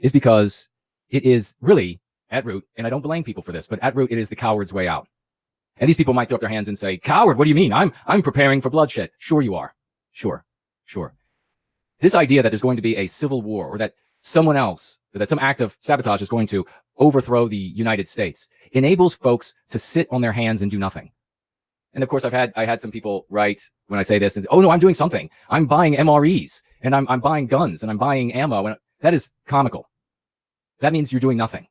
is because it is really at root, and I don't blame people for this, but at root, it is the coward's way out. And these people might throw up their hands and say, coward, what do you mean? I'm preparing for bloodshed. Sure you are. Sure. This idea that there's going to be a civil war, or that someone else, that some act of sabotage is going to overthrow the United States, enables folks to sit on their hands and do nothing. And of course, I had some people write when I say this, and, oh no, I'm doing something. I'm buying MREs, and I'm buying guns, and I'm buying ammo. And that is comical. That means you're doing nothing.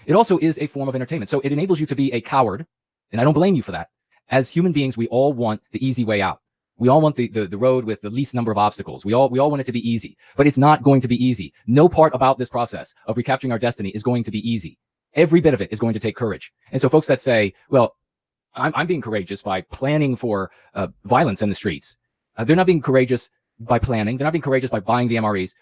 It also is a form of entertainment. So it enables you to be a coward, and I don't blame you for that. As human beings, we all want the easy way out. We all want the road with the least number of obstacles. We all want it to be easy, but it's not going to be easy. No part about this process of recapturing our destiny is going to be easy. Every bit of it is going to take courage. And so folks that say, well, I'm being courageous by planning for violence in the streets. They're not being courageous by planning. They're not being courageous by buying the MREs.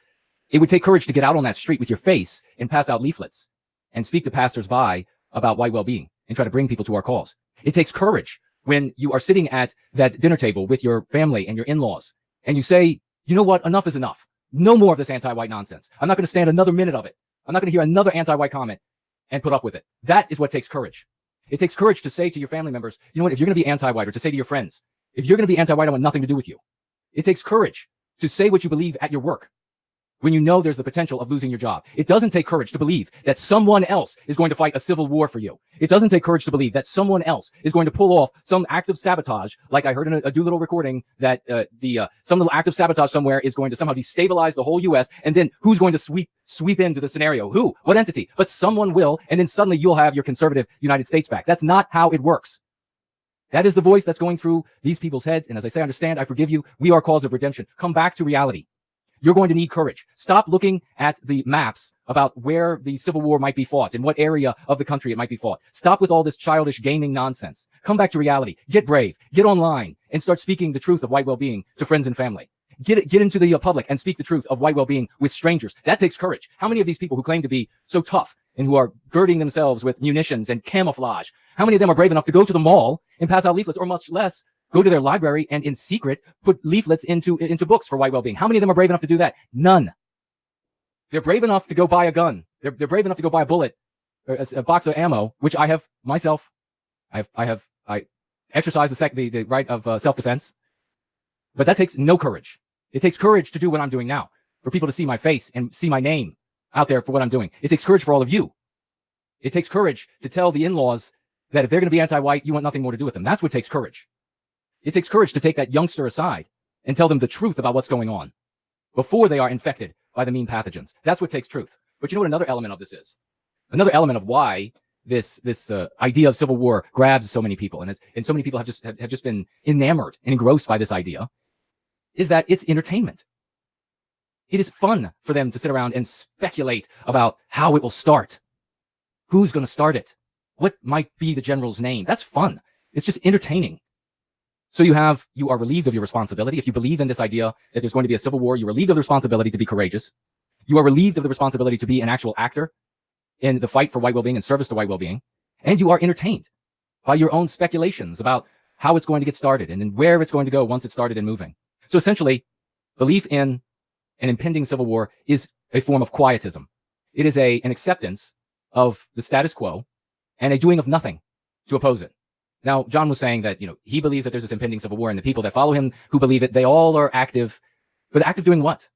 It would take courage to get out on that street with your face and pass out leaflets and speak to passersby about white well-being and try to bring people to our cause. It takes courage when you are sitting at that dinner table with your family and your in-laws, and you say, you know what, enough is enough. No more of this anti-white nonsense. I'm not going to stand another minute of it. I'm not going to hear another anti-white comment and put up with it. That is what takes courage. It takes courage to say to your family members, you know what, if you're going to be anti-white, or to say to your friends, if you're going to be anti-white, I want nothing to do with you. It takes courage to say what you believe at your work when you know there's the potential of losing your job. It doesn't take courage to believe that someone else is going to fight a civil war for you. It doesn't take courage to believe that someone else is going to pull off some act of sabotage, like I heard in a Doolittle recording that some little act of sabotage somewhere is going to somehow destabilize the whole U.S. And then who's going to sweep into the scenario? Who? What entity? But someone will, and then suddenly you'll have your conservative United States back. That's not how it works. That is the voice that's going through these people's heads. And as I say, understand, I forgive you. We are cause of redemption. Come back to reality. You're going to need courage. Stop looking at the maps about where the Civil War might be fought, in what area of the country it might be fought. Stop with all this childish gaming nonsense. Come back to reality. Get brave. Get online and start speaking the truth of white well-being to friends and family. Get into the public and speak the truth of white well-being with strangers. That takes courage. How many of these people who claim to be so tough and who are girding themselves with munitions and camouflage, how many of them are brave enough to go to the mall and pass out leaflets, or much less go to their library and in secret put leaflets into books for white well-being? How many of them are brave enough to do that? None. They're brave enough to go buy a gun. They're brave enough to go buy a bullet, or a box of ammo, which I have myself. I exercise the right of self-defense, but that takes no courage. It takes courage to do what I'm doing now, for people to see my face and see my name out there for what I'm doing. It takes courage for all of you. It takes courage to tell the in-laws that if they're going to be anti-white, you want nothing more to do with them. That's what takes courage. It takes courage to take that youngster aside and tell them the truth about what's going on before they are infected by the mean pathogens. That's what takes truth. But you know what another element of this is? Another element of why this idea of civil war grabs so many people, and so many people have just been enamored and engrossed by this idea, is that it's entertainment. It is fun for them to sit around and speculate about how it will start. Who's going to start it? What might be the general's name? That's fun. It's just entertaining. So you are relieved of your responsibility. If you believe in this idea that there's going to be a civil war, you're relieved of the responsibility to be courageous. You are relieved of the responsibility to be an actual actor in the fight for white well-being and service to white well-being. And you are entertained by your own speculations about how it's going to get started and then where it's going to go once it's started and moving. So essentially, belief in an impending civil war is a form of quietism. It is an acceptance of the status quo and a doing of nothing to oppose it. Now, John was saying that, he believes that there's this impending civil war, and the people that follow him who believe it, they all are active. But active doing what?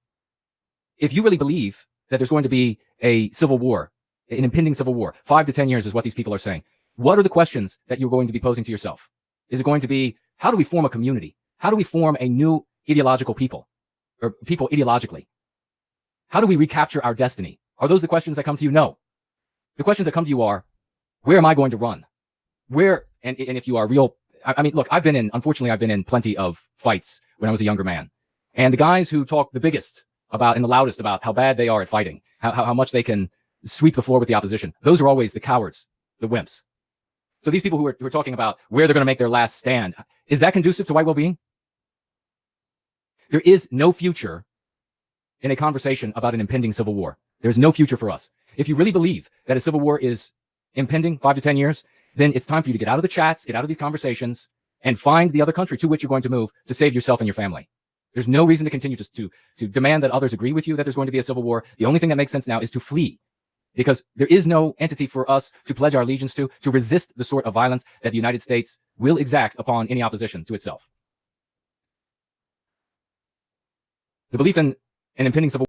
If you really believe that there's going to be a civil war, an impending civil war, 5 to 10 years is what these people are saying. What are the questions that you're going to be posing to yourself? Is it going to be, how do we form a community? How do we form a new ideological people, or people ideologically? How do we recapture our destiny? Are those the questions that come to you? No. The questions that come to you are, where am I going to run? Where, and if you are real, I mean, look, unfortunately, I've been in plenty of fights when I was a younger man. And the guys who talk the biggest about and the loudest about how bad they are at fighting, how much they can sweep the floor with the opposition, those are always the cowards, the wimps. So these people who are talking about where they're going to make their last stand, is that conducive to white well-being? There is no future in a conversation about an impending civil war. There's no future for us. If you really believe that a civil war is impending 5 to 10 years, then it's time for you to get out of the chats, get out of these conversations, and find the other country to which you're going to move to save yourself and your family. There's no reason to continue to demand that others agree with you that there's going to be a civil war. The only thing that makes sense now is to flee, because there is no entity for us to pledge our allegiance to resist the sort of violence that the United States will exact upon any opposition to itself. The belief in an impending civil